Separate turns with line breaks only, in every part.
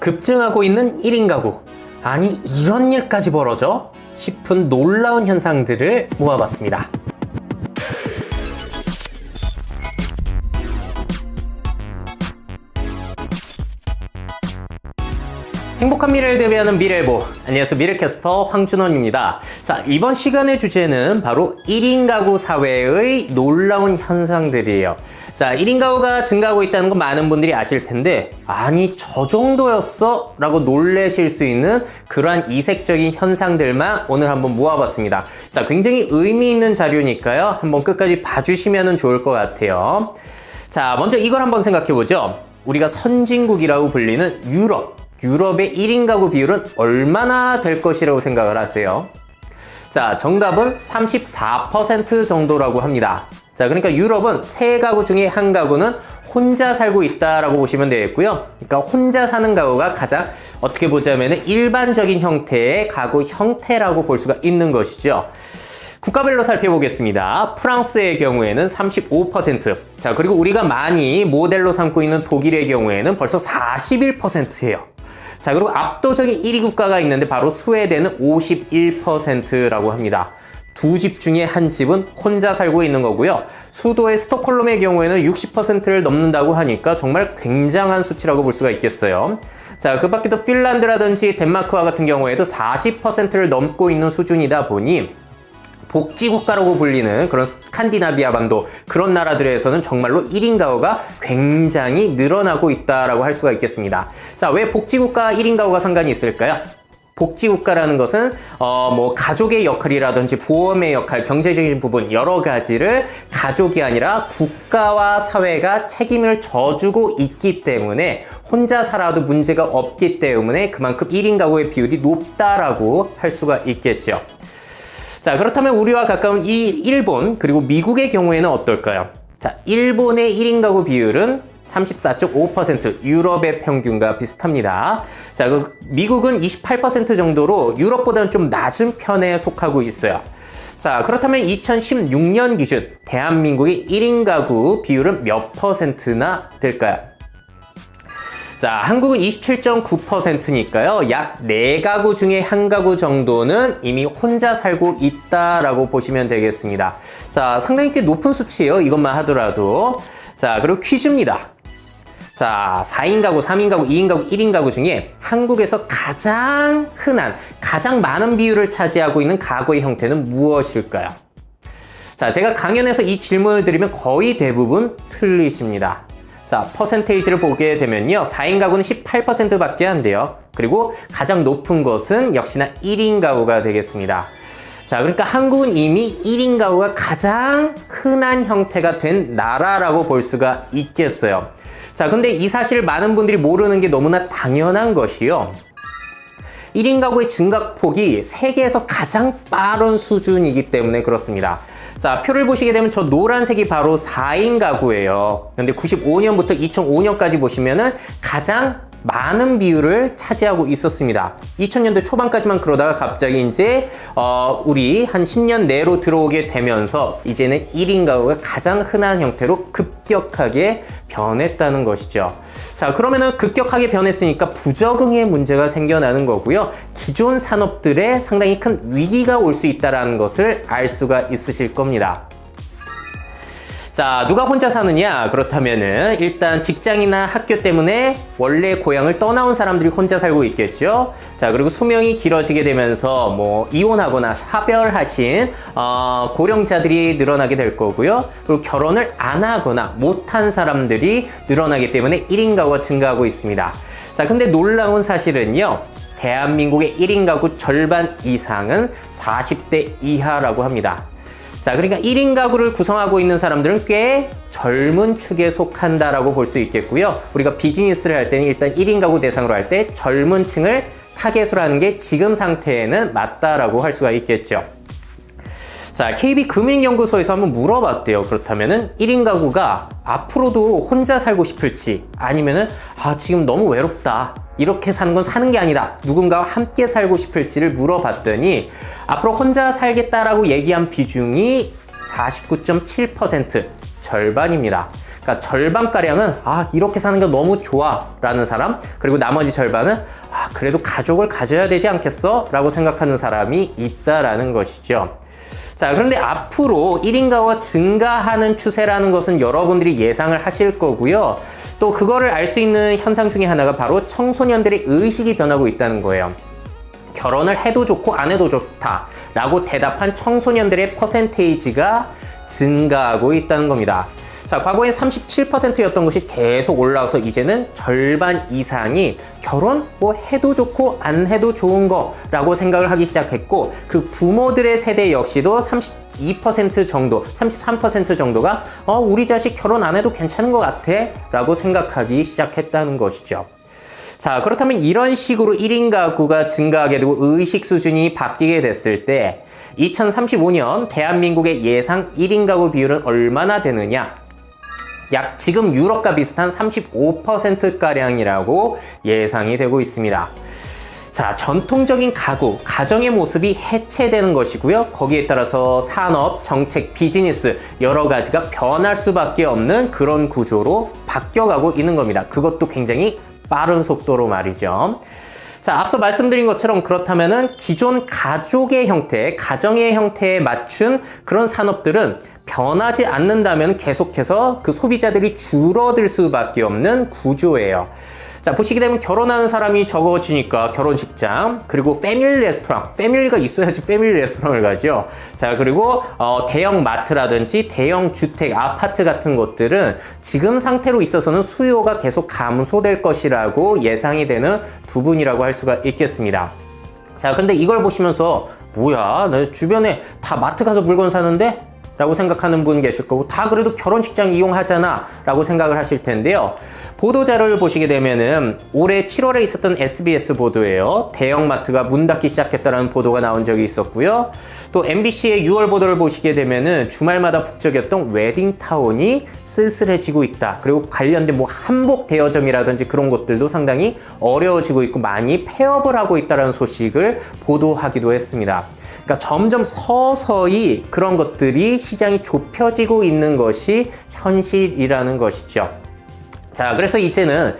급증하고 있는 1인 가구. 아니, 이런 일까지 벌어져? 싶은 놀라운 현상들을 모아봤습니다. 행복한 미래를 대비하는 미래보. 안녕하세요, 미래캐스터 황준원입니다. 자, 이번 시간의 주제는 바로 1인 가구 사회의 놀라운 현상들이에요. 자, 1인 가구가 증가하고 있다는 거 많은 분들이 아실 텐데, 아니 저 정도였어? 라고 놀라실 수 있는 그러한 이색적인 현상들만 오늘 한번 모아봤습니다. 자, 굉장히 의미 있는 자료니까요, 한번 끝까지 봐주시면 좋을 것 같아요. 자, 먼저 이걸 한번 생각해보죠. 우리가 선진국이라고 불리는 유럽의 1인 가구 비율은 얼마나 될 것이라고 생각을 하세요? 자, 정답은 34% 정도라고 합니다. 자, 그러니까 유럽은 3가구 중에 1가구는 혼자 살고 있다라고 보시면 되겠고요. 그러니까 혼자 사는 가구가 가장 어떻게 보자면 일반적인 형태의 가구 형태라고 볼 수가 있는 것이죠. 국가별로 살펴보겠습니다. 프랑스의 경우에는 35%. 자, 그리고 우리가 많이 모델로 삼고 있는 독일의 경우에는 벌써 41%예요. 자, 그리고 압도적인 1위 국가가 있는데 바로 스웨덴은 51%라고 합니다. 2집 중에 1집은 혼자 살고 있는 거고요. 수도의 스톡홀름의 경우에는 60%를 넘는다고 하니까 정말 굉장한 수치라고 볼 수가 있겠어요. 자, 그 밖에도 핀란드라든지 덴마크와 같은 경우에도 40%를 넘고 있는 수준이다 보니 복지국가라고 불리는 그런 스칸디나비아 반도 그런 나라들에서는 정말로 1인 가구가 굉장히 늘어나고 있다라고 할 수가 있겠습니다. 자, 왜 복지국가 1인 가구가 상관이 있을까요? 복지국가라는 것은 가족의 역할이라든지 보험의 역할, 경제적인 부분 여러 가지를 가족이 아니라 국가와 사회가 책임을 져주고 있기 때문에 혼자 살아도 문제가 없기 때문에 그만큼 1인 가구의 비율이 높다라고 할 수가 있겠죠. 자, 그렇다면 우리와 가까운 이 일본 그리고 미국의 경우에는 어떨까요? 자, 일본의 1인 가구 비율은 34.5%, 유럽의 평균과 비슷합니다. 자, 미국은 28% 정도로 유럽보다는 좀 낮은 편에 속하고 있어요. 자, 그렇다면 2016년 기준 대한민국의 1인 가구 비율은 몇 %나 될까요? 자, 한국은 27.9%니까요. 약 4가구 중에 1가구 정도는 이미 혼자 살고 있다라고 보시면 되겠습니다. 자, 상당히 꽤 높은 수치예요. 이것만 하더라도. 자, 그리고 퀴즈입니다. 자, 4인 가구, 3인 가구, 2인 가구, 1인 가구 중에 한국에서 가장 흔한, 가장 많은 비율을 차지하고 있는 가구의 형태는 무엇일까요? 자, 제가 강연에서 이 질문을 드리면 거의 대부분 틀리십니다. 자, 퍼센테이지를 보게 되면요, 4인 가구는 18%밖에 안 돼요. 그리고 가장 높은 것은 역시나 1인 가구가 되겠습니다. 자, 그러니까 한국은 이미 1인 가구가 가장 흔한 형태가 된 나라라고 볼 수가 있겠어요. 자, 근데 이 사실을 많은 분들이 모르는 게 너무나 당연한 것이요, 1인 가구의 증가폭이 세계에서 가장 빠른 수준이기 때문에 그렇습니다. 자, 표를 보시게 되면 저 노란색이 바로 4인 가구예요. 근데 95년부터 2005년까지 보시면은 가장 많은 비율을 차지하고 있었습니다. 2000년대 초반까지만 그러다가 갑자기 이제 우리 한 10년 내로 들어오게 되면서 이제는 1인 가구가 가장 흔한 형태로 급격하게 변했다는 것이죠. 자, 그러면은 급격하게 변했으니까 부적응의 문제가 생겨나는 거고요. 기존 산업들에 상당히 큰 위기가 올 수 있다는 것을 알 수가 있으실 겁니다. 자, 누가 혼자 사느냐? 그렇다면은 일단 직장이나 학교 때문에 원래 고향을 떠나온 사람들이 혼자 살고 있겠죠. 자, 그리고 수명이 길어지게 되면서 이혼하거나 사별하신 고령자들이 늘어나게 될 거고요. 그리고 결혼을 안 하거나 못한 사람들이 늘어나기 때문에 1인 가구가 증가하고 있습니다. 자, 근데 놀라운 사실은요, 대한민국의 1인 가구 절반 이상은 40대 이하라고 합니다. 자, 그러니까 1인 가구를 구성하고 있는 사람들은 꽤 젊은 축에 속한다라고 볼 수 있겠고요. 우리가 비즈니스를 할 때는 일단 1인 가구 대상으로 할 때 젊은 층을 타겟으로 하는 게 지금 상태에는 맞다라고 할 수가 있겠죠. 자, KB금융연구소에서 한번 물어봤대요. 그렇다면은 1인 가구가 앞으로도 혼자 살고 싶을지, 아니면은 지금 너무 외롭다, 이렇게 사는 건 사는 게 아니다, 누군가와 함께 살고 싶을지를 물어봤더니 앞으로 혼자 살겠다라고 얘기한 비중이 49.7%, 절반입니다. 그러니까 절반가량은 이렇게 사는 게 너무 좋아 라는 사람, 그리고 나머지 절반은 그래도 가족을 가져야 되지 않겠어? 라고 생각하는 사람이 있다라는 것이죠. 자, 그런데 앞으로 1인 가구가 증가하는 추세라는 것은 여러분들이 예상을 하실 거고요. 또 그거를 알 수 있는 현상 중에 하나가 바로 청소년들의 의식이 변하고 있다는 거예요. 결혼을 해도 좋고 안 해도 좋다 라고 대답한 청소년들의 퍼센테이지가 증가하고 있다는 겁니다. 자, 과거엔 37%였던 것이 계속 올라와서 이제는 절반 이상이 결혼 뭐 해도 좋고 안 해도 좋은 거라고 생각을 하기 시작했고, 그 부모들의 세대 역시도 32% 정도, 33% 정도가 우리 자식 결혼 안 해도 괜찮은 것 같아 라고 생각하기 시작했다는 것이죠. 자, 그렇다면 이런 식으로 1인 가구가 증가하게 되고 의식 수준이 바뀌게 됐을 때 2035년 대한민국의 예상 1인 가구 비율은 얼마나 되느냐? 약 지금 유럽과 비슷한 35%가량이라고 예상이 되고 있습니다. 자, 전통적인 가구, 가정의 모습이 해체되는 것이고요. 거기에 따라서 산업, 정책, 비즈니스 여러 가지가 변할 수밖에 없는 그런 구조로 바뀌어가고 있는 겁니다. 그것도 굉장히 빠른 속도로 말이죠. 자, 앞서 말씀드린 것처럼 그렇다면은 기존 가족의 형태, 가정의 형태에 맞춘 그런 산업들은 변하지 않는다면 계속해서 그 소비자들이 줄어들 수밖에 없는 구조예요. 자, 보시게 되면 결혼하는 사람이 적어지니까 결혼식장, 그리고 패밀리 레스토랑, 패밀리가 있어야지 패밀리 레스토랑을 가죠. 자, 그리고 대형 마트라든지 대형 주택, 아파트 같은 것들은 지금 상태로 있어서는 수요가 계속 감소될 것이라고 예상이 되는 부분이라고 할 수가 있겠습니다. 자, 근데 이걸 보시면서 뭐야, 내 주변에 다 마트 가서 물건 사는데? 라고 생각하는 분 계실 거고, 다 그래도 결혼식장 이용하잖아 라고 생각을 하실 텐데요. 보도자료를 보시게 되면은 올해 7월에 있었던 SBS 보도예요. 대형마트가 문 닫기 시작했다는 보도가 나온 적이 있었고요. 또 MBC의 6월 보도를 보시게 되면은 주말마다 북적였던 웨딩타운이 쓸쓸해지고 있다. 그리고 관련된 뭐 한복 대여점이라든지 그런 것들도 상당히 어려워지고 있고 많이 폐업을 하고 있다는 소식을 보도하기도 했습니다. 그러니까 점점 서서히 그런 것들이 시장이 좁혀지고 있는 것이 현실이라는 것이죠. 자, 그래서 이제는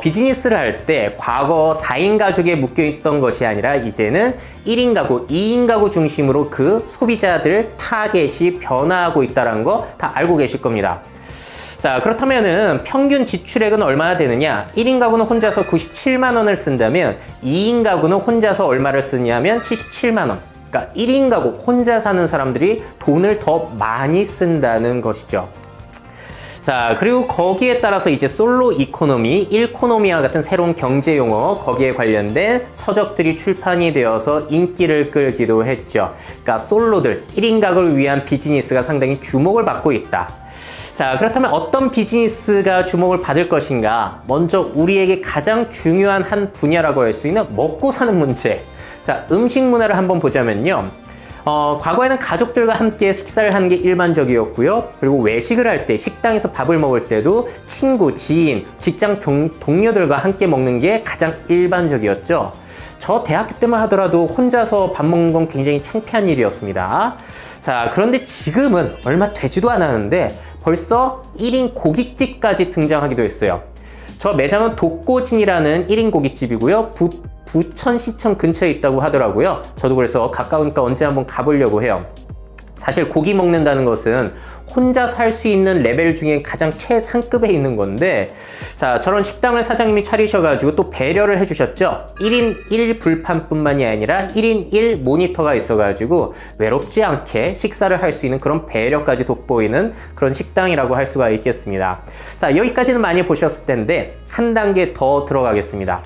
비즈니스를 할 때 과거 4인 가족에 묶여있던 것이 아니라 이제는 1인 가구, 2인 가구 중심으로 그 소비자들 타겟이 변화하고 있다는 거 다 알고 계실 겁니다. 자, 그렇다면은 평균 지출액은 얼마나 되느냐? 1인 가구는 혼자서 97만 원을 쓴다면 2인 가구는 혼자서 얼마를 쓰냐면 77만 원. 그러니까 1인 가구 혼자 사는 사람들이 돈을 더 많이 쓴다는 것이죠. 자, 그리고 거기에 따라서 이제 솔로 이코노미, 1코노미와 같은 새로운 경제 용어, 거기에 관련된 서적들이 출판이 되어서 인기를 끌기도 했죠. 그러니까 솔로들, 1인 가구를 위한 비즈니스가 상당히 주목을 받고 있다. 자, 그렇다면 어떤 비즈니스가 주목을 받을 것인가? 먼저 우리에게 가장 중요한 한 분야라고 할 수 있는 먹고 사는 문제. 자, 음식 문화를 한번 보자면요. 과거에는 가족들과 함께 식사를 하는 게 일반적이었고요. 그리고 외식을 할 때, 식당에서 밥을 먹을 때도 친구, 지인, 직장 동료들과 함께 먹는 게 가장 일반적이었죠. 저 대학교 때만 하더라도 혼자서 밥 먹는 건 굉장히 창피한 일이었습니다. 자, 그런데 지금은 얼마 되지도 않았는데 벌써 1인 고깃집까지 등장하기도 했어요. 저 매장은 독고진이라는 1인 고깃집이고요. 부천시청 근처에 있다고 하더라고요. 저도 그래서 가까우니까 언제 한번 가보려고 해요. 사실 고기 먹는다는 것은 혼자서 할 수 있는 레벨 중에 가장 최상급에 있는 건데, 자, 저런 식당을 사장님이 차리셔가지고 또 배려를 해주셨죠. 1인 1불판뿐만이 아니라 1인 1 모니터가 있어가지고 외롭지 않게 식사를 할 수 있는 그런 배려까지 돋보이는 그런 식당이라고 할 수가 있겠습니다. 자, 여기까지는 많이 보셨을 텐데 한 단계 더 들어가겠습니다.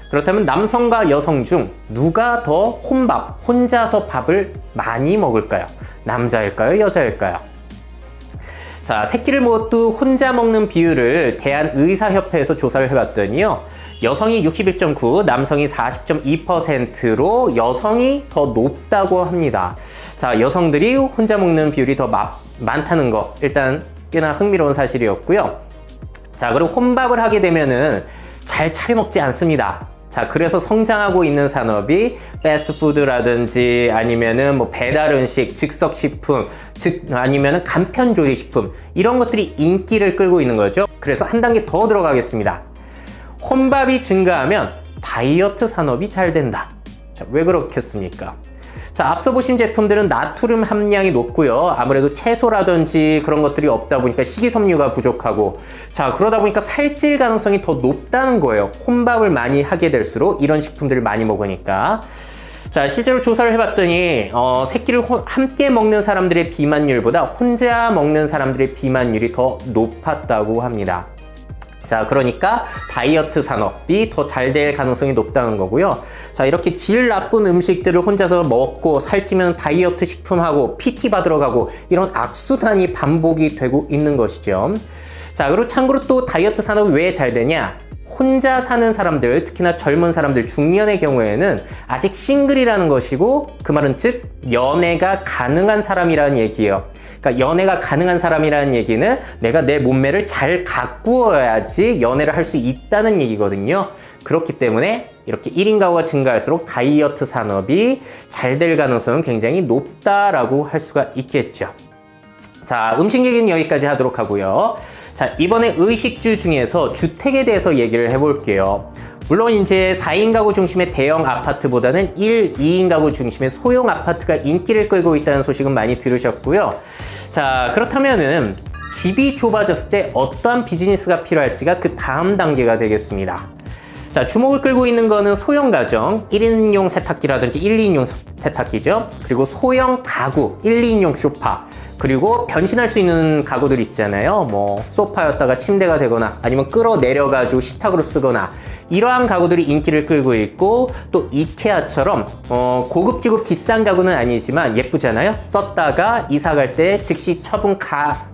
그렇다면 남성과 여성 중 누가 더 혼자서 밥을 많이 먹을까요? 남자일까요? 여자일까요? 자, 새끼를 모두 혼자 먹는 비율을 대한의사협회에서 조사를 해봤더니요. 여성이 61.9, 남성이 40.2%로 여성이 더 높다고 합니다. 자, 여성들이 혼자 먹는 비율이 더 많다는 거 일단 꽤나 흥미로운 사실이었고요. 자, 그리고 혼밥을 하게 되면은 잘 차려 먹지 않습니다. 자, 그래서 성장하고 있는 산업이 패스트푸드라든지 아니면은 뭐 배달 음식, 즉석 식품, 아니면은 간편 조리 식품 이런 것들이 인기를 끌고 있는 거죠. 그래서 한 단계 더 들어가겠습니다. 혼밥이 증가하면 다이어트 산업이 잘 된다. 자, 왜 그렇겠습니까? 자, 앞서 보신 제품들은 나트륨 함량이 높고요. 아무래도 채소라든지 그런 것들이 없다 보니까 식이섬유가 부족하고, 자, 그러다 보니까 살찔 가능성이 더 높다는 거예요. 혼밥을 많이 하게 될수록 이런 식품들을 많이 먹으니까. 자, 실제로 조사를 해봤더니 새끼를 함께 먹는 사람들의 비만율보다 혼자 먹는 사람들의 비만율이 더 높았다고 합니다. 자, 그러니까 다이어트 산업이 더 잘 될 가능성이 높다는 거고요. 자, 이렇게 질 나쁜 음식들을 혼자서 먹고 살찌면 다이어트 식품하고 PT 받으러 가고 이런 악순환이 반복이 되고 있는 것이죠. 자, 그리고 참고로 또 다이어트 산업이 왜 잘 되냐? 혼자 사는 사람들, 특히나 젊은 사람들, 중년의 경우에는 아직 싱글이라는 것이고, 그 말은 즉 연애가 가능한 사람이라는 얘기예요. 그러니까 연애가 가능한 사람이라는 얘기는 내가 내 몸매를 잘 가꾸어야지 연애를 할 수 있다는 얘기거든요. 그렇기 때문에 이렇게 1인 가구가 증가할수록 다이어트 산업이 잘 될 가능성은 굉장히 높다라고 할 수가 있겠죠. 자, 음식 얘기는 여기까지 하도록 하고요. 자, 이번에 의식주 중에서 주택에 대해서 얘기를 해볼게요. 물론 이제 4인 가구 중심의 대형 아파트보다는 1, 2인 가구 중심의 소형 아파트가 인기를 끌고 있다는 소식은 많이 들으셨고요. 자, 그렇다면은 집이 좁아졌을 때 어떠한 비즈니스가 필요할지가 그 다음 단계가 되겠습니다. 자, 주목을 끌고 있는 거는 소형 가정, 1인용 세탁기라든지 1, 2인용 세탁기죠. 그리고 소형 가구, 1, 2인용 소파, 그리고 변신할 수 있는 가구들 있잖아요. 뭐 소파였다가 침대가 되거나 아니면 끌어내려가지고 식탁으로 쓰거나 이러한 가구들이 인기를 끌고 있고, 또 이케아처럼 고급지고 비싼 가구는 아니지만 예쁘잖아요. 썼다가 이사 갈 때 즉시 처분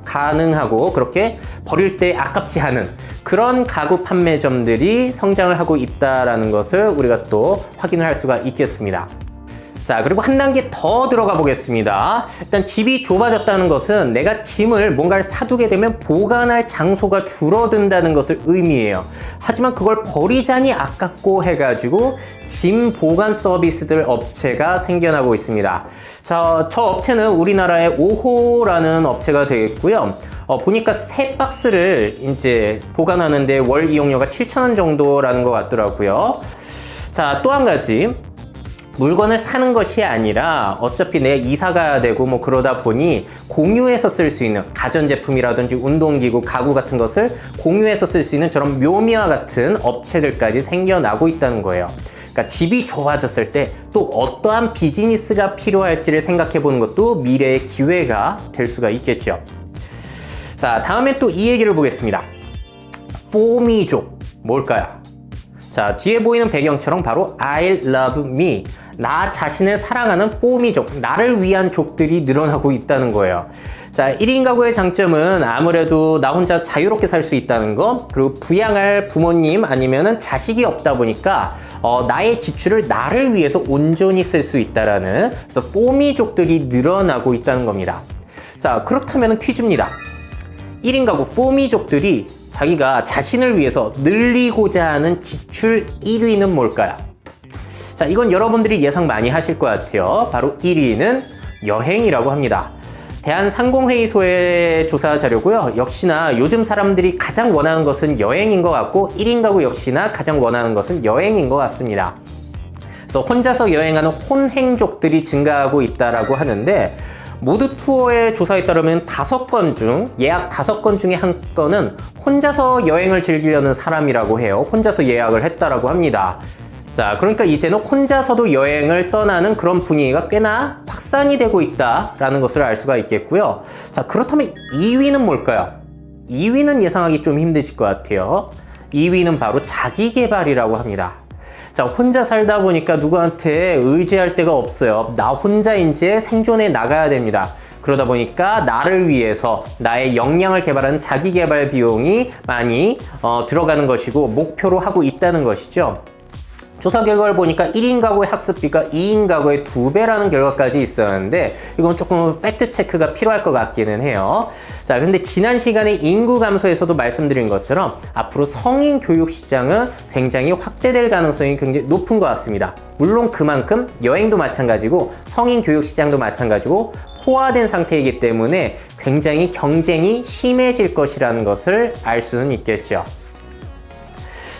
가능하고 그렇게 버릴 때 아깝지 않은 그런 가구 판매점들이 성장을 하고 있다는 것을 우리가 또 확인을 할 수가 있겠습니다. 자, 그리고 한 단계 더 들어가 보겠습니다. 일단 집이 좁아졌다는 것은 내가 짐을 뭔가를 사두게 되면 보관할 장소가 줄어든다는 것을 의미해요. 하지만 그걸 버리자니 아깝고 해가지고 짐 보관 서비스들 업체가 생겨나고 있습니다. 자, 저 업체는 우리나라의 5호라는 업체가 되겠고요. 보니까 3박스를 이제 보관하는데 월 이용료가 7,000원 정도라는 것 같더라고요. 자, 또 한 가지. 물건을 사는 것이 아니라 어차피 내가 이사 가야 되고 뭐 그러다 보니 공유해서 쓸 수 있는 가전제품이라든지 운동기구, 가구 같은 것을 공유해서 쓸 수 있는 저런 묘미와 같은 업체들까지 생겨나고 있다는 거예요. 그러니까 집이 좁아졌을 때 또 어떠한 비즈니스가 필요할지를 생각해 보는 것도 미래의 기회가 될 수가 있겠죠. 자, 다음에 또 이 얘기를 보겠습니다. 포미족 뭘까요? 자, 뒤에 보이는 배경처럼 바로 I love me, 나 자신을 사랑하는 포미족, 나를 위한 족들이 늘어나고 있다는 거예요. 자, 1인 가구의 장점은 아무래도 나 혼자 자유롭게 살 수 있다는 거, 그리고 부양할 부모님 아니면은 자식이 없다 보니까 나의 지출을 나를 위해서 온전히 쓸 수 있다라는, 그래서 포미족들이 늘어나고 있다는 겁니다. 자, 그렇다면 퀴즈입니다. 1인 가구 포미족들이 자기가 자신을 위해서 늘리고자 하는 지출 1위는 뭘까요? 자, 이건 여러분들이 예상 많이 하실 것 같아요. 바로 1위는 여행이라고 합니다. 대한상공회의소의 조사 자료고요. 역시나 요즘 사람들이 가장 원하는 것은 여행인 것 같고 1인 가구 역시나 가장 원하는 것은 여행인 것 같습니다. 그래서 혼자서 여행하는 혼행족들이 증가하고 있다라고 하는데, 모드 투어의 조사에 따르면 5건 중, 예약 5건 중에 한 건은 혼자서 여행을 즐기려는 사람이라고 해요. 혼자서 예약을 했다라고 합니다. 자, 그러니까 이제는 혼자서도 여행을 떠나는 그런 분위기가 꽤나 확산이 되고 있다라는 것을 알 수가 있겠고요. 자, 그렇다면 2위는 뭘까요? 2위는 예상하기 좀 힘드실 것 같아요. 2위는 바로 자기계발이라고 합니다. 자, 혼자 살다 보니까 누구한테 의지할 데가 없어요. 나 혼자 이제 생존해 나가야 됩니다. 그러다 보니까 나를 위해서 나의 역량을 개발하는 자기개발 비용이 많이 들어가는 것이고 목표로 하고 있다는 것이죠. 조사 결과를 보니까 1인 가구의 학습비가 2인 가구의 2배라는 결과까지 있었는데 이건 조금 팩트 체크가 필요할 것 같기는 해요. 자, 그런데 지난 시간에 인구 감소에서도 말씀드린 것처럼 앞으로 성인 교육 시장은 굉장히 확대될 가능성이 굉장히 높은 것 같습니다. 물론 그만큼 여행도 마찬가지고 성인 교육 시장도 마찬가지고 포화된 상태이기 때문에 굉장히 경쟁이 심해질 것이라는 것을 알 수는 있겠죠.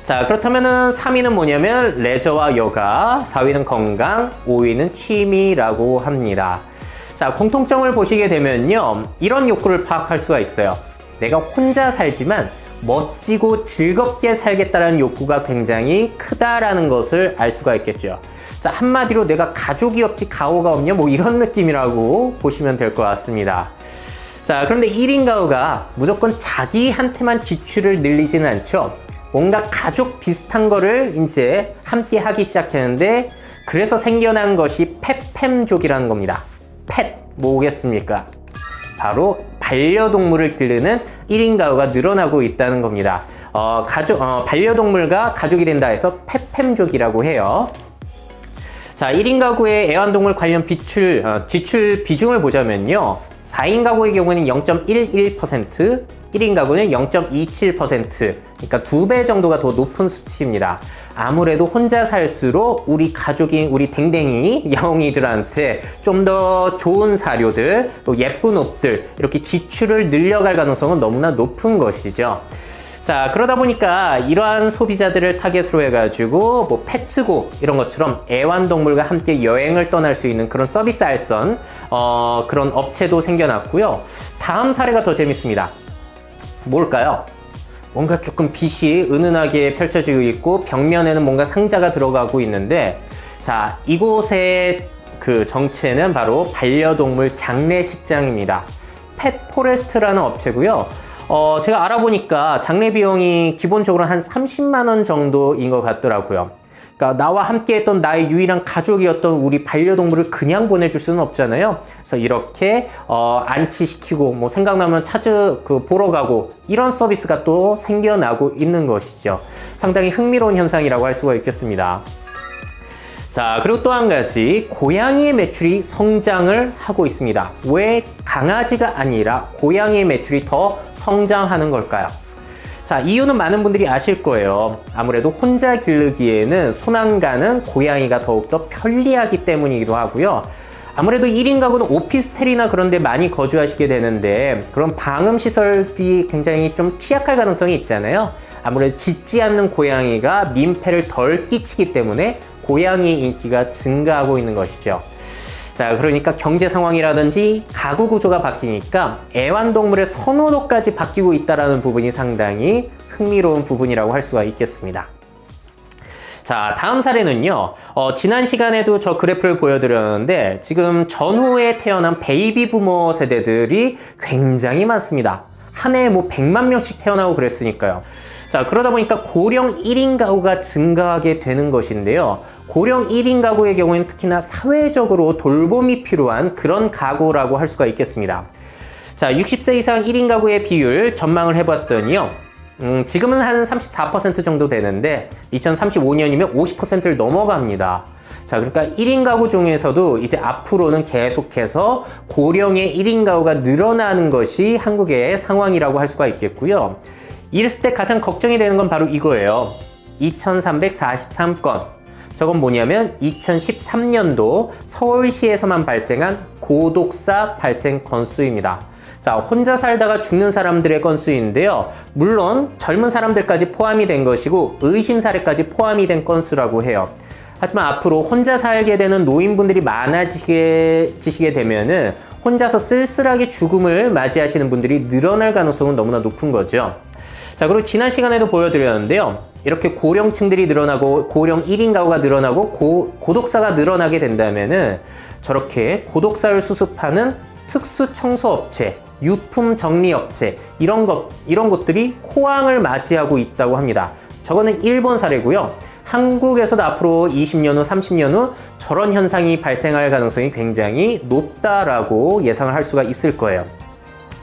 자, 그렇다면은 3위는 뭐냐면 레저와 여가, 4위는 건강, 5위는 취미라고 합니다. 자, 공통점을 보시게 되면요, 이런 욕구를 파악할 수가 있어요. 내가 혼자 살지만 멋지고 즐겁게 살겠다는 욕구가 굉장히 크다라는 것을 알 수가 있겠죠. 자, 한마디로 내가 가족이 없지 가오가 없냐 뭐 이런 느낌이라고 보시면 될 것 같습니다. 자, 그런데 1인 가구가 무조건 자기한테만 지출을 늘리지는 않죠. 뭔가 가족 비슷한 거를 이제 함께 하기 시작했는데 그래서 생겨난 것이 펫팸족이라는 겁니다. 펫 뭐겠습니까? 바로 반려동물을 기르는 1인 가구가 늘어나고 있다는 겁니다. 반려동물과 가족이 된다 해서 펫팸족이라고 해요. 자, 1인 가구의 애완동물 관련 지출 비중을 보자면요. 4인 가구의 경우는 0.11%, 1인 가구는 0.27%, 그러니까 2배 정도가 더 높은 수치입니다. 아무래도 혼자 살수록 우리 가족인 우리 댕댕이 야옹이들한테 좀 더 좋은 사료들, 또 예쁜 옷들 이렇게 지출을 늘려갈 가능성은 너무나 높은 것이죠. 자, 그러다 보니까 이러한 소비자들을 타겟으로 해가지고 뭐 펫스고 이런 것처럼 애완동물과 함께 여행을 떠날 수 있는 그런 서비스 알선 그런 업체도 생겨났고요. 다음 사례가 더 재밌습니다. 뭘까요? 뭔가 조금 빛이 은은하게 펼쳐지고 있고 벽면에는 뭔가 상자가 들어가고 있는데, 자, 이곳의 그 정체는 바로 반려동물 장례식장입니다. 펫포레스트라는 업체고요. 제가 알아보니까 장례 비용이 기본적으로 한 30만 원 정도인 것 같더라고요. 그러니까 나와 함께 했던 나의 유일한 가족이었던 우리 반려동물을 그냥 보내줄 수는 없잖아요. 그래서 이렇게 안치시키고 뭐 생각나면 보러 가고 이런 서비스가 또 생겨나고 있는 것이죠. 상당히 흥미로운 현상이라고 할 수가 있겠습니다. 자, 그리고 또 한 가지, 고양이의 매출이 성장을 하고 있습니다. 왜 강아지가 아니라 고양이의 매출이 더 성장하는 걸까요? 자, 이유는 많은 분들이 아실 거예요. 아무래도 혼자 기르기에는 손안가는 고양이가 더욱더 편리하기 때문이기도 하고요. 아무래도 1인 가구는 오피스텔이나 그런 데 많이 거주하시게 되는데 그런 방음시설이 굉장히 좀 취약할 가능성이 있잖아요. 아무래도 짖지 않는 고양이가 민폐를 덜 끼치기 때문에 고양이 인기가 증가하고 있는 것이죠. 자, 그러니까 경제 상황이라든지 가구 구조가 바뀌니까 애완동물의 선호도까지 바뀌고 있다는 부분이 상당히 흥미로운 부분이라고 할 수가 있겠습니다. 자, 다음 사례는요. 지난 시간에도 저 그래프를 보여드렸는데 지금 전후에 태어난 베이비 부머 세대들이 굉장히 많습니다. 한 해에 뭐 100만 명씩 태어나고 그랬으니까요. 자, 그러다 보니까 고령 1인 가구가 증가하게 되는 것인데요. 고령 1인 가구의 경우에는 특히나 사회적으로 돌봄이 필요한 그런 가구라고 할 수가 있겠습니다. 자, 60세 이상 1인 가구의 비율 전망을 해봤더니요. 지금은 한 34% 정도 되는데 2035년이면 50%를 넘어갑니다. 자, 그러니까 1인 가구 중에서도 이제 앞으로는 계속해서 고령의 1인 가구가 늘어나는 것이 한국의 상황이라고 할 수가 있겠고요. 이랬을 때 가장 걱정이 되는 건 바로 이거예요. 2343건. 저건 뭐냐면 2013년도 서울시에서만 발생한 고독사 발생 건수입니다. 자, 혼자 살다가 죽는 사람들의 건수인데요. 물론 젊은 사람들까지 포함이 된 것이고 의심 사례까지 포함이 된 건수라고 해요. 하지만 앞으로 혼자 살게 되는 노인분들이 많아지게 되면은 혼자서 쓸쓸하게 죽음을 맞이하시는 분들이 늘어날 가능성은 너무나 높은 거죠. 자, 그리고 지난 시간에도 보여드렸는데요. 이렇게 고령층들이 늘어나고 고령 1인 가구가 늘어나고 고독사가 늘어나게 된다면은 저렇게 고독사를 수습하는 특수 청소업체, 유품 정리업체 이런 것들이 호황을 맞이하고 있다고 합니다. 저거는 일본 사례고요. 한국에서도 앞으로 20년 후, 30년 후 저런 현상이 발생할 가능성이 굉장히 높다라고 예상을 할 수가 있을 거예요.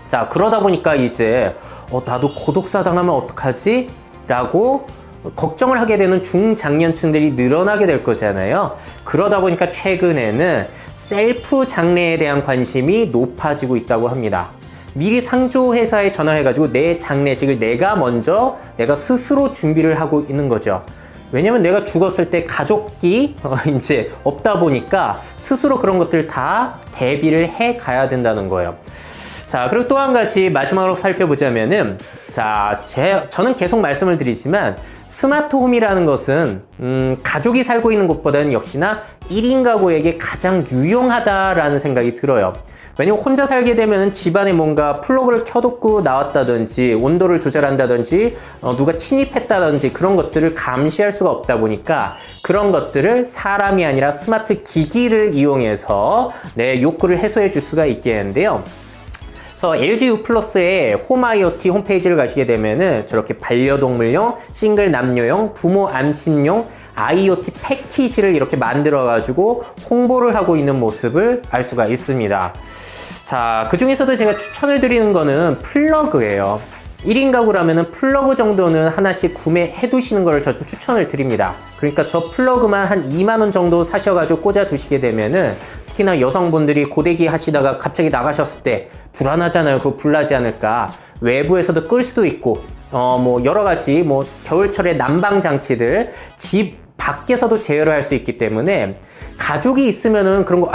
자, 그러다 보니까 이제 나도 고독사 당하면 어떡하지? 라고 걱정을 하게 되는 중장년층들이 늘어나게 될 거잖아요. 그러다 보니까 최근에는 셀프 장례에 대한 관심이 높아지고 있다고 합니다. 미리 상조회사에 전화해가지고 내 장례식을 내가 스스로 준비를 하고 있는 거죠. 왜냐면 내가 죽었을 때 가족이 이제 없다 보니까 스스로 그런 것들 다 대비를 해 가야 된다는 거예요. 자, 그리고 또 한 가지 마지막으로 살펴보자면은, 자, 저는 계속 말씀을 드리지만, 스마트홈이라는 것은, 가족이 살고 있는 곳보다는 역시나 1인 가구에게 가장 유용하다라는 생각이 들어요. 왜냐면 혼자 살게 되면 집안에 뭔가 플러그를 켜놓고 나왔다든지 온도를 조절한다든지 누가 침입했다든지 그런 것들을 감시할 수가 없다 보니까 그런 것들을 사람이 아니라 스마트 기기를 이용해서 내 욕구를 해소해 줄 수가 있겠는데요. 그래서 LG U+의 홈 IoT 홈페이지를 가시게 되면은 저렇게 반려동물용, 싱글 남녀용, 부모 암친용 IoT 패키지를 이렇게 만들어 가지고 홍보를 하고 있는 모습을 알 수가 있습니다. 자, 그 중에서도 제가 추천을 드리는 거는 플러그예요. 1인 가구라면 플러그 정도는 하나씩 구매해 두시는 걸 저 추천을 드립니다. 그러니까 저 플러그만 한 2만 원 정도 사셔가지고 꽂아 두시게 되면은 특히나 여성분들이 고데기 하시다가 갑자기 나가셨을 때 불안하잖아요. 그거 불나지 않을까. 외부에서도 끌 수도 있고 뭐 여러 가지 겨울철에 난방 장치들 집 밖에서도 제어를 할 수 있기 때문에 가족이 있으면은 그런 거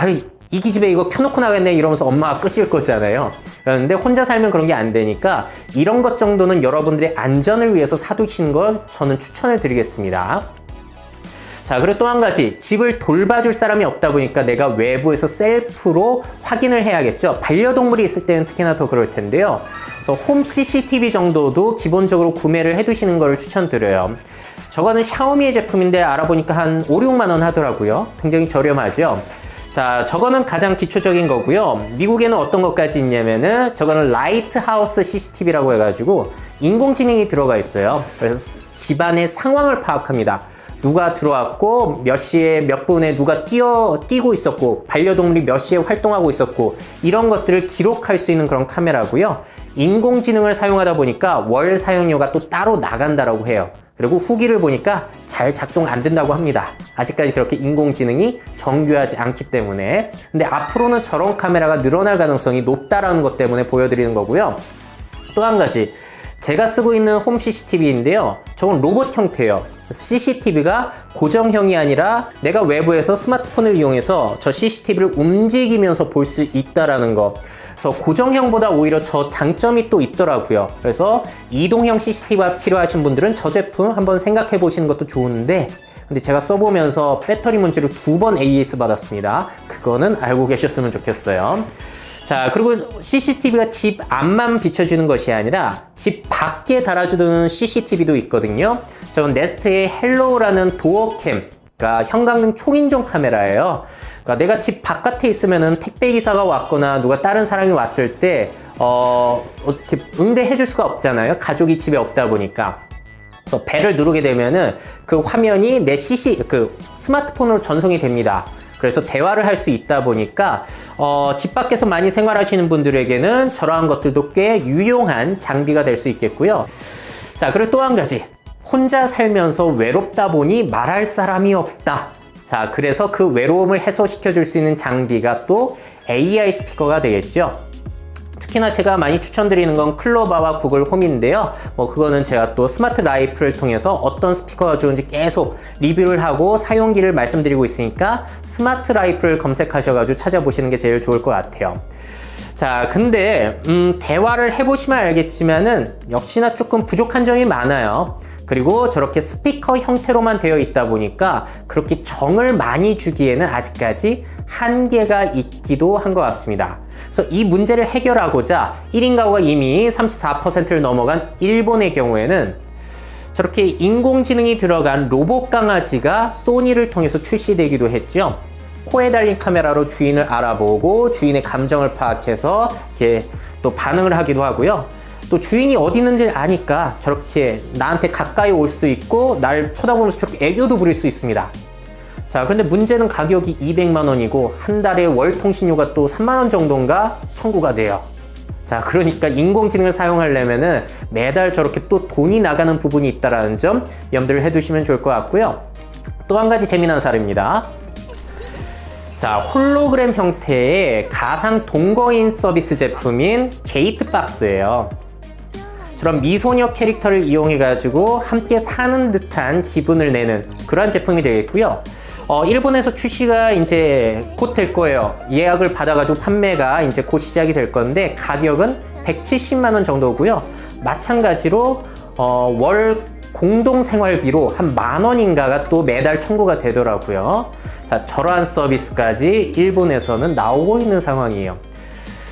이 기집애 이거 켜놓고 나겠네 이러면서 엄마가 끄실 거잖아요. 그런데 혼자 살면 그런 게 안 되니까 이런 것 정도는 여러분들의 안전을 위해서 사두시는 걸 저는 추천을 드리겠습니다. 자, 그리고 또 한 가지, 집을 돌봐줄 사람이 없다 보니까 내가 외부에서 셀프로 확인을 해야겠죠. 반려동물이 있을 때는 특히나 더 그럴 텐데요. 그래서 홈 CCTV 정도도 기본적으로 구매를 해두시는 걸 추천드려요. 저거는 샤오미의 제품인데 알아보니까 한 5, 6만 원 하더라고요. 굉장히 저렴하죠. 자, 저거는 가장 기초적인 거고요. 미국에는 어떤 것까지 있냐면은 저거는 라이트하우스 CCTV라고 해가지고 인공지능이 들어가 있어요. 그래서 집안의 상황을 파악합니다. 누가 들어왔고 몇 시에 몇 분에 누가 뛰고 있었고 반려동물이 몇 시에 활동하고 있었고 이런 것들을 기록할 수 있는 그런 카메라고요. 인공지능을 사용하다 보니까 월 사용료가 또 따로 나간다라고 해요. 그리고 후기를 보니까 잘 작동 안 된다고 합니다. 아직까지 그렇게 인공지능이 정교하지 않기 때문에. 근데 앞으로는 저런 카메라가 늘어날 가능성이 높다라는 것 때문에 보여드리는 거고요. 또 한 가지, 제가 쓰고 있는 홈 CCTV인데요. 저건 로봇 형태예요. CCTV가 고정형이 아니라 내가 외부에서 스마트폰을 이용해서 저 CCTV를 움직이면서 볼 수 있다라는 거. 그래서 고정형보다 오히려 저 장점이 또 있더라고요. 그래서 이동형 CCTV가 필요하신 분들은 저 제품 한번 생각해 보시는 것도 좋은데, 근데 제가 써보면서 배터리 문제로 2번 AS 받았습니다. 그거는 알고 계셨으면 좋겠어요. 자, 그리고 CCTV가 집 앞만 비춰주는 것이 아니라 집 밖에 달아주는 CCTV도 있거든요. 저건 네스트의 헬로우라는 도어캠, 그러니까 형광등 초인종 카메라예요. 그러니까 내가 집 바깥에 있으면은 택배 기사가 왔거나 누가 다른 사람이 왔을 때 어떻게 응대해 줄 수가 없잖아요. 가족이 집에 없다 보니까. 그래서 벨을 누르게 되면은 그 화면이 내 스마트폰으로 전송이 됩니다. 그래서 대화를 할 수 있다 보니까 집 밖에서 많이 생활하시는 분들에게는 저러한 것들도 꽤 유용한 장비가 될 수 있겠고요. 자, 그리고 또 한 가지, 혼자 살면서 외롭다 보니 말할 사람이 없다. 자, 그래서 그 외로움을 해소시켜 줄 수 있는 장비가 또 AI 스피커가 되겠죠. 특히나 제가 많이 추천드리는 건 클로바와 구글 홈인데요. 그거는 제가 또 스마트 라이프를 통해서 어떤 스피커가 좋은지 계속 리뷰를 하고 사용기를 말씀드리고 있으니까 스마트 라이프를 검색하셔가지고 찾아보시는 게 제일 좋을 것 같아요. 자, 근데 대화를 해보시면 알겠지만은 역시나 조금 부족한 점이 많아요. 그리고 저렇게 스피커 형태로만 되어 있다 보니까 그렇게 정을 많이 주기에는 아직까지 한계가 있기도 한 것 같습니다. 그래서 이 문제를 해결하고자 1인 가구가 이미 34%를 넘어간 일본의 경우에는 저렇게 인공지능이 들어간 로봇 강아지가 소니를 통해서 출시되기도 했죠. 코에 달린 카메라로 주인을 알아보고 주인의 감정을 파악해서 이렇게 또 반응을 하기도 하고요. 또 주인이 어디 있는지 아니까 저렇게 나한테 가까이 올 수도 있고 날 쳐다보면서 저렇게 애교도 부릴 수 있습니다. 자, 그런데 문제는 가격이 200만 원이고 한 달에 월 통신료가 또 3만 원 정도인가 청구가 돼요. 자, 그러니까 인공지능을 사용하려면은 매달 저렇게 또 돈이 나가는 부분이 있다는 점 염두를 해두시면 좋을 것 같고요. 또 한 가지 재미난 사례입니다. 자, 홀로그램 형태의 가상 동거인 서비스 제품인 게이트박스예요. 저런 미소녀 캐릭터를 이용해가지고 함께 사는 듯한 기분을 내는 그런 제품이 되겠고요. 일본에서 출시가 이제 곧 될 거예요. 예약을 받아가지고 판매가 이제 곧 시작이 될 건데 가격은 170만 원 정도고요. 마찬가지로 월 공동 생활비로 한 10,000원인가가 또 매달 청구가 되더라고요. 자, 저러한 서비스까지 일본에서는 나오고 있는 상황이에요.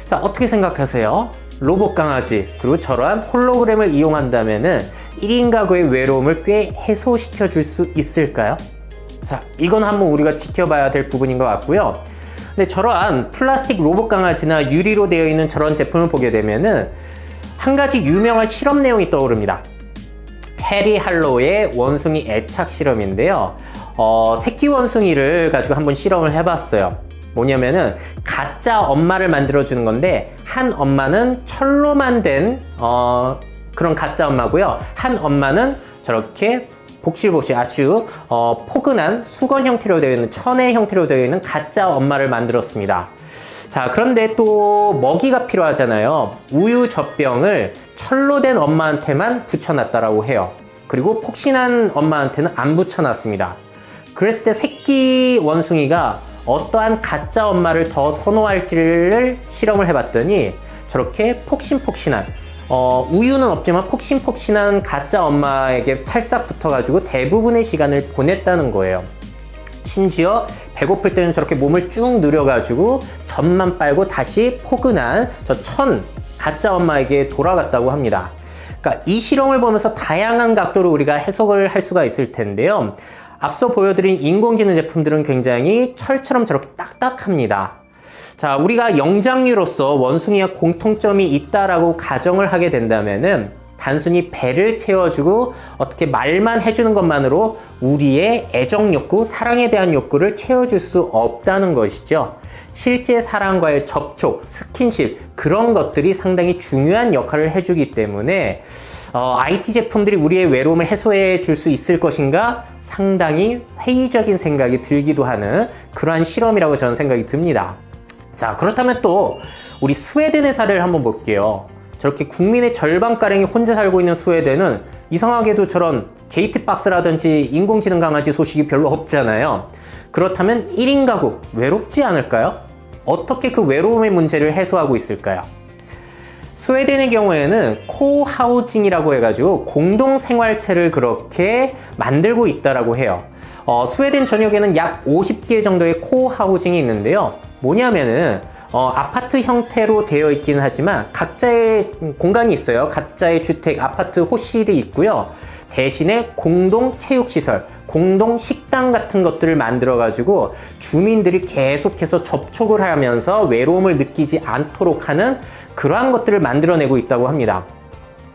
자, 어떻게 생각하세요? 로봇 강아지 그리고 저러한 홀로그램을 이용한다면은 1인 가구의 외로움을 꽤 해소시켜 줄 수 있을까요? 자, 이건 한번 우리가 지켜봐야 될 부분인 것 같고요. 근데 저러한 플라스틱 로봇 강아지나 유리로 되어 있는 저런 제품을 보게 되면은 한 가지 유명한 실험 내용이 떠오릅니다. 해리 할로우의 원숭이 애착 실험인데요. 새끼 원숭이를 가지고 한번 실험을 해봤어요. 뭐냐면은 가짜 엄마를 만들어주는 건데 한 엄마는 철로만 된 그런 가짜 엄마고요. 한 엄마는 저렇게 복실복실 아주 포근한 수건 형태로 되어 있는 천의 형태로 되어 있는 가짜 엄마를 만들었습니다. 자, 그런데 또 먹이가 필요하잖아요. 우유 젖병을 철로 된 엄마한테만 붙여놨다라고 해요. 그리고 폭신한 엄마한테는 안 붙여놨습니다. 그랬을 때 새끼 원숭이가 어떠한 가짜 엄마를 더 선호할지를 실험을 해봤더니 저렇게 폭신폭신한 우유는 없지만 폭신폭신한 가짜 엄마에게 찰싹 붙어가지고 대부분의 시간을 보냈다는 거예요. 심지어 배고플 때는 저렇게 몸을 쭉 늘여가지고 젖만 빨고 다시 포근한 저 천 가짜 엄마에게 돌아갔다고 합니다. 그러니까 이 실험을 보면서 다양한 각도로 우리가 해석을 할 수가 있을 텐데요. 앞서 보여드린 인공지능 제품들은 굉장히 철처럼 저렇게 딱딱합니다. 자, 우리가 영장류로서 원숭이와 공통점이 있다라고 가정을 하게 된다면은 단순히 배를 채워주고 어떻게 말만 해주는 것만으로 우리의 애정 욕구, 사랑에 대한 욕구를 채워줄 수 없다는 것이죠. 실제 사람과의 접촉, 스킨십 그런 것들이 상당히 중요한 역할을 해주기 때문에 IT 제품들이 우리의 외로움을 해소해 줄 수 있을 것인가 상당히 회의적인 생각이 들기도 하는 그러한 실험이라고 저는 생각이 듭니다. 자, 그렇다면 또 우리 스웨덴의 사례를 한번 볼게요. 저렇게 국민의 절반가량이 혼자 살고 있는 스웨덴은 이상하게도 저런 게이트박스라든지 인공지능 강아지 소식이 별로 없잖아요. 그렇다면 1인 가구 외롭지 않을까요? 어떻게 그 외로움의 문제를 해소하고 있을까요? 스웨덴의 경우에는 코하우징이라고 해가지고 공동생활체를 그렇게 만들고 있다라고 해요. 스웨덴 전역에는 약 50개 정도의 코하우징이 있는데요. 뭐냐면은 아파트 형태로 되어 있기는 하지만 각자의 공간이 있어요. 각자의 주택, 아파트, 호실이 있고요. 대신에 공동 체육시설, 공동 식당 같은 것들을 만들어 가지고 주민들이 계속해서 접촉을 하면서 외로움을 느끼지 않도록 하는 그러한 것들을 만들어내고 있다고 합니다.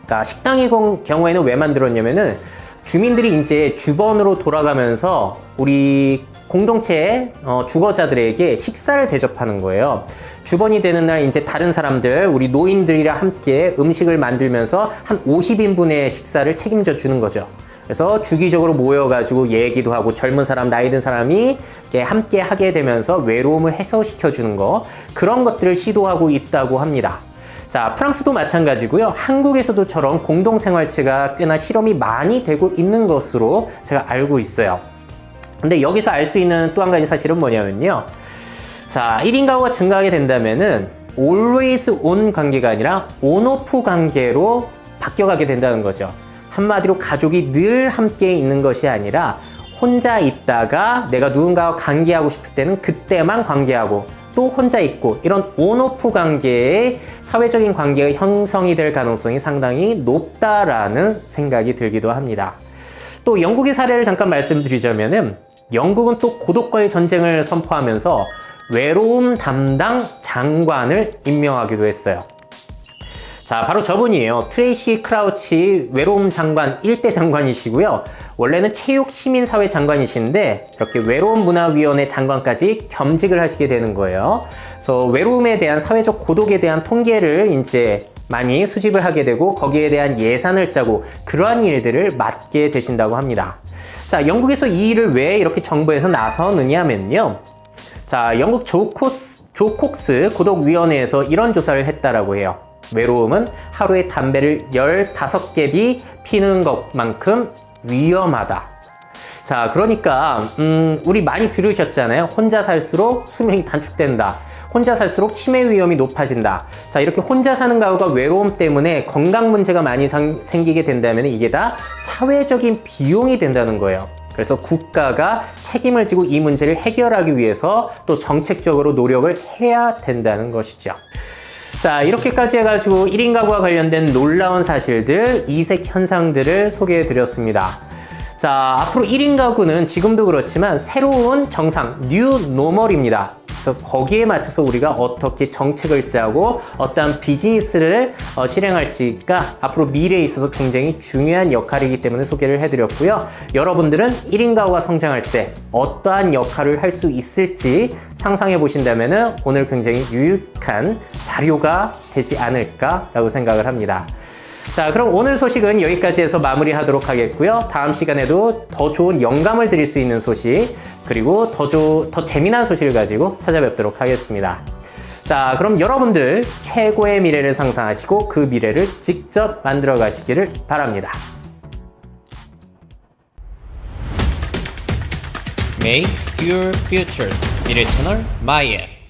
그러니까 식당의 경우에는 왜 만들었냐면은 주민들이 이제 주번으로 돌아가면서 우리 공동체의 주거자들에게 식사를 대접하는 거예요. 주번이 되는 날 이제 다른 사람들, 우리 노인들이랑 함께 음식을 만들면서 한 50인분의 식사를 책임져 주는 거죠. 그래서 주기적으로 모여가지고 얘기도 하고 젊은 사람, 나이 든 사람이 이렇게 함께 하게 되면서 외로움을 해소시켜 주는 거, 그런 것들을 시도하고 있다고 합니다. 자, 프랑스도 마찬가지고요. 한국에서도 저런 공동생활체가 꽤나 실험이 많이 되고 있는 것으로 제가 알고 있어요. 근데 여기서 알 수 있는 또 한 가지 사실은 뭐냐면요. 자, 1인 가구가 증가하게 된다면은 always on 관계가 아니라 on-off 관계로 바뀌어가게 된다는 거죠. 한마디로 가족이 늘 함께 있는 것이 아니라 혼자 있다가 내가 누군가와 관계하고 싶을 때는 그때만 관계하고 또 혼자 있고 이런 on-off 관계의 사회적인 관계가 형성이 될 가능성이 상당히 높다라는 생각이 들기도 합니다. 또 영국의 사례를 잠깐 말씀드리자면은 영국은 또 고독과의 전쟁을 선포하면서 외로움 담당 장관을 임명하기도 했어요. 자, 바로 저분이에요. 트레이시 크라우치 외로움 장관 1대 장관이시고요. 원래는 체육시민사회 장관이신데 이렇게 외로움문화위원회 장관까지 겸직을 하시게 되는 거예요. 그래서 외로움에 대한 사회적 고독에 대한 통계를 이제 많이 수집을 하게 되고 거기에 대한 예산을 짜고 그러한 일들을 맡게 되신다고 합니다. 자, 영국에서 이 일을 왜 이렇게 정부에서 나서느냐면요. 자, 영국 조콕스 고독위원회에서 이런 조사를 했다라고 해요. 외로움은 하루에 담배를 15개비 피는 것만큼 위험하다. 자, 그러니까 우리 많이 들으셨잖아요. 혼자 살수록 수명이 단축된다. 혼자 살수록 치매 위험이 높아진다. 자, 이렇게 혼자 사는 가구가 외로움 때문에 건강 문제가 많이 생기게 된다면 이게 다 사회적인 비용이 된다는 거예요. 그래서 국가가 책임을 지고 이 문제를 해결하기 위해서 또 정책적으로 노력을 해야 된다는 것이죠. 자, 이렇게까지 해가지고 1인 가구와 관련된 놀라운 사실들, 이색 현상들을 소개해 드렸습니다. 자, 앞으로 1인 가구는 지금도 그렇지만 새로운 정상, 뉴 노멀입니다. 그래서 거기에 맞춰서 우리가 어떻게 정책을 짜고 어떠한 비즈니스를 실행할지가 앞으로 미래에 있어서 굉장히 중요한 역할이기 때문에 소개를 해드렸고요. 여러분들은 1인 가구가 성장할 때 어떠한 역할을 할 수 있을지 상상해 보신다면 오늘 굉장히 유익한 자료가 되지 않을까라고 생각을 합니다. 자, 그럼 오늘 소식은 여기까지 해서 마무리하도록 하겠고요. 다음 시간에도 더 좋은 영감을 드릴 수 있는 소식, 그리고 더 재미난 소식을 가지고 찾아뵙도록 하겠습니다. 자, 그럼 여러분들 최고의 미래를 상상하시고 그 미래를 직접 만들어 가시기를 바랍니다. Make your futures. 미래 채널 MyF.